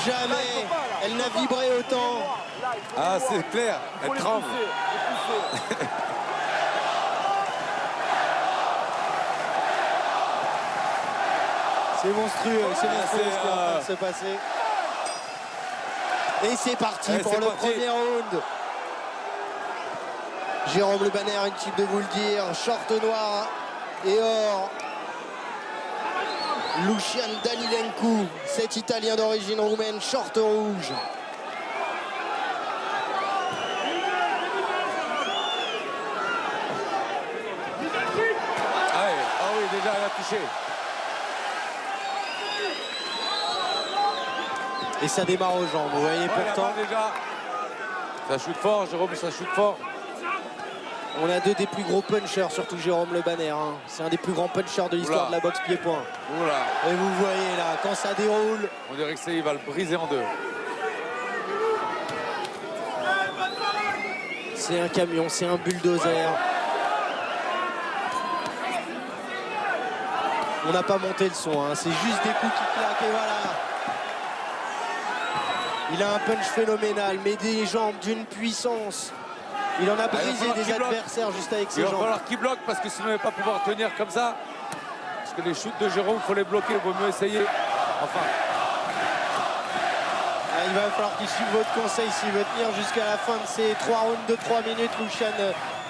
Jamais elle n'a vibré autant. Ah, c'est clair, elle tremble. C'est monstrueux ce qui est en train de se passer. Et c'est parti pour le premier round. Jérôme Le Banner, inutile de vous le dire, short noir et or. Lucian Danilencu, cet Italien d'origine roumaine, short rouge. Ah oui, déjà elle a touché. Et ça démarre aux jambes, vous voyez, pourtant. Déjà. Ça shoot fort, Jérôme, ça shoot fort. On a deux des plus gros punchers, surtout Jérôme Le Banner. Hein. C'est un des plus grands punchers de l'histoire de la boxe pied-point. Et vous voyez là, quand ça déroule. On dirait que il va le briser en deux. C'est un camion, c'est un bulldozer. On n'a pas monté le son, hein. C'est juste des coups qui claquent et voilà. Il a un punch phénoménal, mais des jambes d'une puissance. Il en a brisé des adversaires juste avec ses jambes. Il va falloir qu'il bloque parce que sinon il ne va pas pouvoir tenir comme ça. Parce que les shoots de Jérôme, il faut les bloquer, il vaut mieux essayer. Enfin. Il va falloir qu'il suive votre conseil s'il veut tenir jusqu'à la fin de ces 3 rounds de 3 minutes, Lucian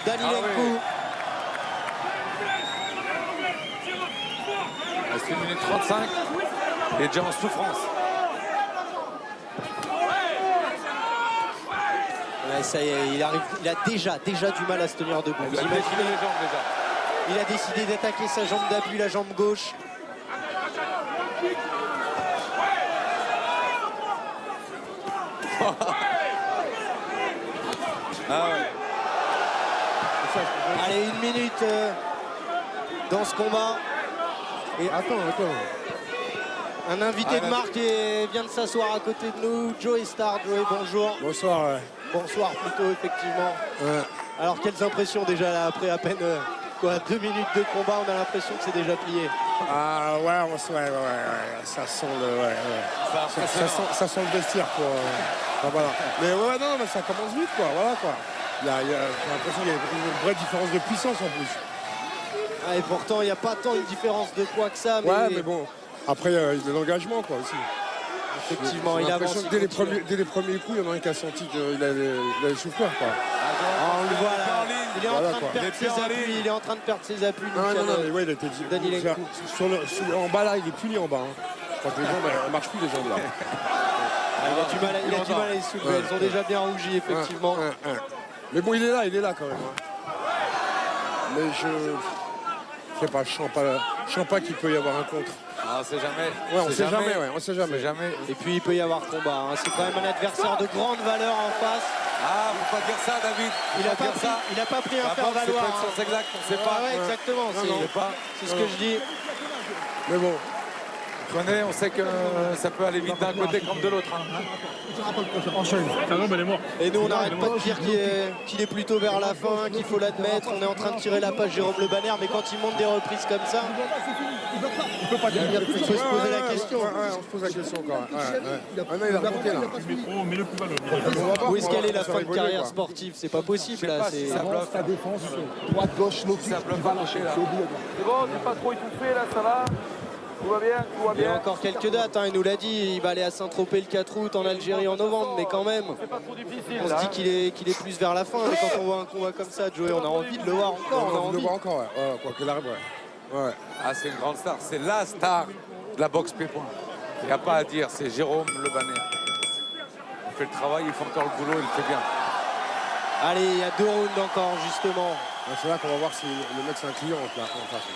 Danilencu. C'est 1 minute 35. Il est déjà en souffrance. Ouais, ça y est, il a déjà du mal à se tenir debout. Il a déchiré les jambes déjà. Il a décidé d'attaquer sa jambe d'appui, la jambe gauche. Allez, 1 minute dans ce combat. Et attends. Un invité de marque vient de s'asseoir à côté de nous, Joey Star. Joey, bonjour. Bonsoir. Ouais. Bonsoir plutôt, effectivement. Ouais. Alors, quelles impressions déjà là, après à peine 2 minutes de combat, on a l'impression que c'est déjà plié. Ah ouais, ça sent le, ça sent le vestiaire quoi. Voilà. Mais ouais, non, mais ça commence vite quoi. Voilà quoi. J'ai l'impression qu'il y a une vraie différence de puissance en plus. Ah, et pourtant, il n'y a pas tant de différence de poids que ça. Mais... Ouais, mais bon. Après, il y a de l'engagement quoi aussi. Effectivement, il avance. Dès les premiers coups, il y en a un qui a senti qu'il allait souffrir quoi. On le voit là. Il est en train de perdre ses appuis. Il est en train de perdre ses appuis. Non, mais ouais, il a été dit. En bas là, il est plié en bas. Hein. Quand les jambes, elles marchent plus les jambes là. Il a du mal à les soulever. Elles sont déjà bien rougies, effectivement. Mais bon, il est là quand même. Hein. Mais je sais pas, je sens pas qu'il peut y avoir un contre. Ah, on sait jamais. Ouais, on sait jamais. Et puis il peut y avoir combat. Hein. C'est quand même un adversaire de grande valeur en face. Ah, faut pas dire ça, David. Il a pas pris un faire valoir. C'est exact, on sait pas. Ouais, exactement. C'est ce que je dis. Mais bon. On sait que ça peut aller vite d'un côté comme de l'autre. Hein. Et nous, on n'arrête pas de dire qu'il est plutôt vers la fin, qu'il faut l'admettre. On est en train de tirer la page Jérôme Le Banner, mais quand il monte des reprises comme ça, il faut se poser la question. On se pose la question encore. Il a remonté là. Où est-ce qu'elle est la fin de carrière sportive? C'est pas possible là. Ça bloque. Sa défense, droite, gauche, l'autre. Ça bloque pas lâcher là. C'est bon, t'es pas trop étouffé là, ça va? Tout va bien, tout va bien. Il y a encore quelques dates, hein, il nous l'a dit, il va aller à Saint-Tropez le 4 août en Algérie en novembre, mais quand même, c'est pas trop difficile, on se dit qu'il est plus vers la fin, mais quand on voit un combat comme ça, Joey, on a envie de le voir encore. On a envie de le voir encore, quoi qu'il arrive, ouais. Ah, c'est une grande star, c'est la star de la boxe pied-point. Il n'y a pas à dire, c'est Jérôme Le Banner. Il fait le travail, il fait encore le boulot, il le fait bien. Allez, il y a 2 rounds encore, justement. C'est là qu'on va voir si le mec c'est un client en face.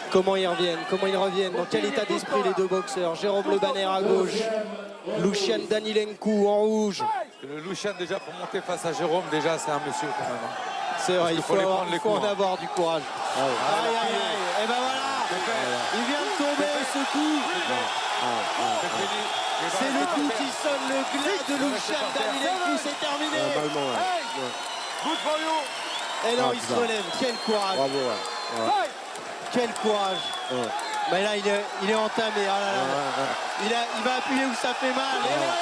Comment ils reviennent, dans quel état d'esprit les deux boxeurs. Jérôme Le Banner à gauche, Lucian Danilencu en rouge. Le Lucian déjà pour monter face à Jérôme, déjà c'est un monsieur quand même. C'est vrai, il faut en avoir du courage. Aïe. Et ben voilà, il vient de tomber ce coup. C'est le coup qui sonne le glas de Lucian Danilencu, c'est terminé. Good for you. Et non, il se relève, quel courage. Bravo, Quel courage. Mais là, il est entamé. Ah là là. Il va appuyer où ça fait mal. Et voilà.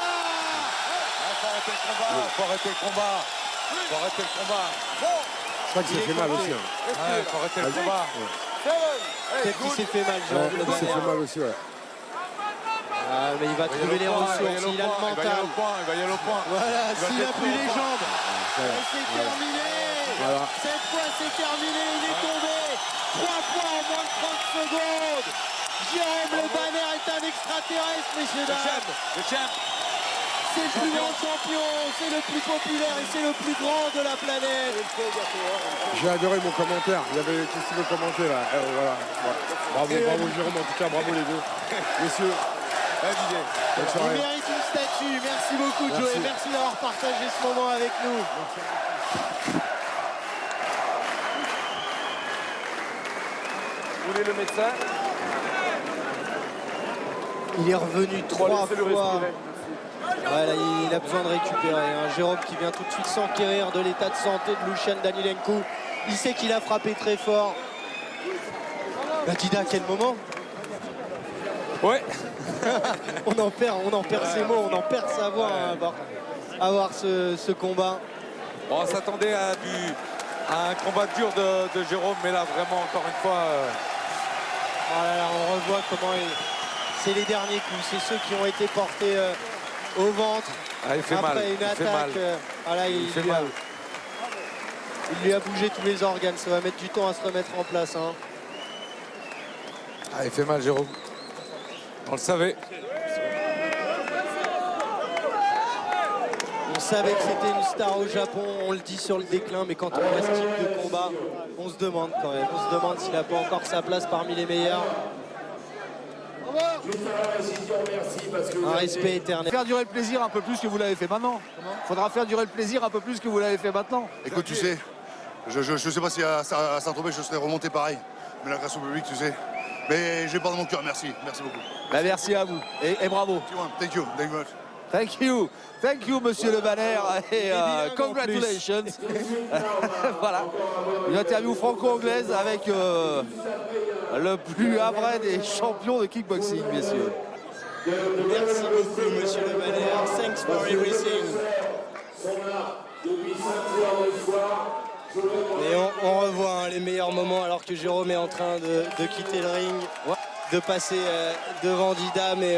Faut arrêter le combat. Faut arrêter le combat. Faut arrêter le combat. Je crois que ça fait mal aussi. Hein. Ouais, faut arrêter le combat. Peut-être qu'il s'est fait mal, Jérôme Le Ça fait Banner. mal aussi, ouais. Ah, mais il va trouver les ressources. Il a le mental. Il va y aller au point. Il va y aller au point. Voilà, s'il a plus les jambes. Voilà. C'est terminé. Voilà. Cette fois, c'est terminé. Il est tombé. 3 fois en moins de 30 secondes. Jérôme Le Banner est un extraterrestre, messieurs, dames. Le champ. C'est le plus grand champion, c'est le plus populaire et c'est le plus grand de la planète. J'ai adoré mon commentaire. Il y avait qu'est-ce qu'il veut commenter là. Voilà. Bravo, bravo Jérôme, en tout cas, bravo les deux. Messieurs. Bonne Il soirée. mérite une statue. Merci beaucoup, Merci. Joey. Merci d'avoir partagé ce moment avec nous. Vous voulez le médecin? Il est revenu 3 fois. Voilà, il a besoin de récupérer. Hein. Jérôme qui vient tout de suite s'enquérir de l'état de santé de Lucian Danilenko. Il sait qu'il a frappé très fort. Dida, quel moment. Ouais. on en perd ses mots, on en perd sa voix hein, à voir ce combat. Bon, on s'attendait à un combat dur de Jérôme, mais là, vraiment, encore une fois... Voilà, on revoit comment c'est les derniers coups. C'est ceux qui ont été portés au ventre. Ah, il fait après mal. une Il fait attaque. mal. Voilà, Il fait mal. Il lui a bougé tous les organes. Ça va mettre du temps à se remettre en place. Hein. Ah, il fait mal, Jérôme. On le savait. On savait que c'était une star au Japon, on le dit sur le déclin, mais quand on voit ce type de combat, on se demande quand même. On se demande s'il n'a pas encore sa place parmi les meilleurs. Un respect éternel. Faire durer le plaisir un peu plus que vous l'avez fait maintenant. Faudra faire durer le plaisir un peu plus que vous l'avez fait maintenant. Écoute, tu sais, je sais pas si à Saint-Tropez je serais remonté pareil, mais la grâce au public, tu sais. Mais j'ai pas de mon cœur, merci beaucoup. Bah, merci à vous et bravo. Thank you very much. Thank you, monsieur Le Banner, et congratulations. Voilà, une interview franco-anglaise avec le plus havrais des champions de kickboxing, messieurs. Merci beaucoup, monsieur Le Banner. Thanks for everything. Et on revoit hein, les meilleurs moments alors que Jérôme est en train de quitter le ring, de passer devant Dida, mais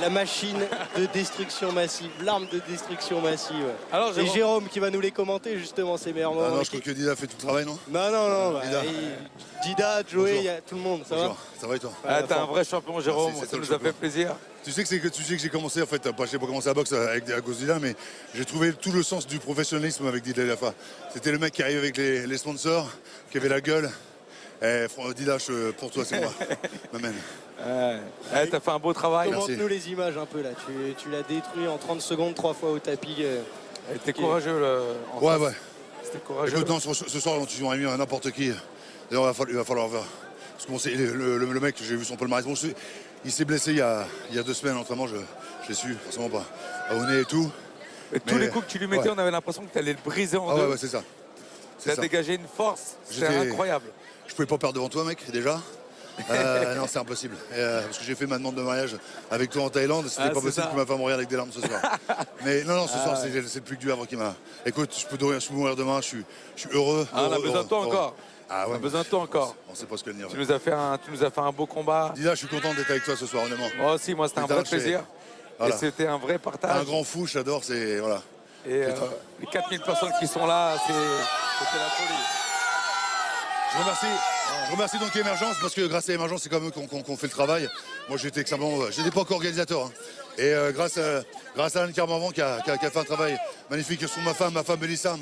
la machine de destruction massive, l'arme de destruction massive. Alors, et Jérôme qui va nous les commenter justement ces meilleurs moments. Ah non, je crois que Dida a fait tout le travail, non? Non. Bah, Dida. Dida, Joey, il y a tout le monde, ça Bonjour, ça va et toi? Ah, t'es un vrai champion, Jérôme. Merci, c'est Ça le nous a champion. fait plaisir. Tu sais que j'ai commencé, en fait, j'ai pas commencé à boxe à cause de Dida, mais j'ai trouvé tout le sens du professionnalisme avec Dida Lafa. C'était le mec qui arrive avec les sponsors, qui avait la gueule. Dida, pour toi, c'est moi. M'amène. T'as fait un beau travail. Commente-nous les images un peu là. Tu l'as détruit en 30 secondes 3 fois au tapis. T'es courageux. Ouais. C'était courageux. Écoute, non, ce soir, tu aurais mis n'importe qui. D'ailleurs, il va falloir voir. Parce que bon, le mec, j'ai vu son palmarès. Bon, il s'est blessé il y a 2 semaines, notamment, je l'ai su, forcément pas. Au nez et tout. Et tous les coups que tu lui mettais, on avait l'impression que tu allais le briser en deux. Ouais, c'est ça. Tu as dégagé une force, c'est incroyable. Je pouvais pas perdre devant toi, mec, déjà. Non, c'est impossible. Parce que j'ai fait ma demande de mariage avec toi en Thaïlande. C'était pas possible que ma femme mourir avec des larmes ce soir. Mais non, ce soir, c'est le plus du Havre qui m'a. Écoute, je peux mourir demain, je suis heureux. On a besoin de toi encore. Ah ouais, on a besoin de toi encore. On sait pas ce que dire. Tu nous as fait un beau combat. Dida, je suis content d'être avec toi ce soir, honnêtement. Moi aussi, c'était un vrai plaisir. Voilà. Et c'était un vrai partage. Un grand fou, j'adore, c'est. Voilà. Et les 4000 personnes qui sont là, c'était la folie. Je remercie donc Émergence parce que grâce à Émergence, c'est comme eux qu'on fait le travail. Moi, j'étais extrêmement. J'étais pas encore organisateur. Hein. Et grâce à Anne Carmarvan qui a fait un travail magnifique sur ma femme Mélissa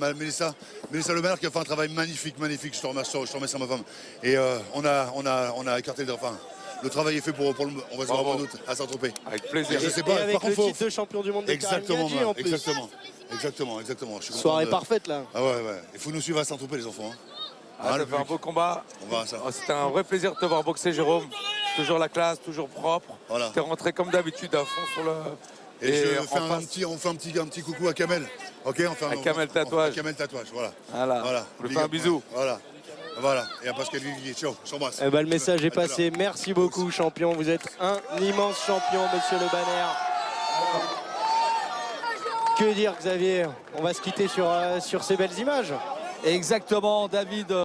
Le Banner qui a fait un travail magnifique. Je te remercie ma femme. Et on a écarté le dauphin. Le travail est fait pour on va se voir en août à Saint-Tropez. Avec plaisir. Je sais pas, et avec par contre, le titre de champion du monde des Karim Gadji en plus. Exactement. Je suis Soirée content parfaite là. Ah ouais. Il faut nous suivre à Saint-Tropez, les enfants. Hein. Ça fait un beau combat. On verra ça. C'était un vrai plaisir de te voir boxer, Jérôme. Toujours la classe, toujours propre. Voilà. T'es rentré comme d'habitude à fond sur le. Et on fait un petit coucou à Kamel. Ok, on fait Kamel Tatouage. Kamel Tatouage, voilà. On lui fait un bisou. Voilà. Voilà, et à Pascal Guigui. Ciao, je t'embrasse. Eh ben, le message est À tout à l'heure. passé. Merci beaucoup, champion. Vous êtes un immense champion, monsieur Le Banner. Que dire, Xavier? On va se quitter sur ces belles images. Exactement, David.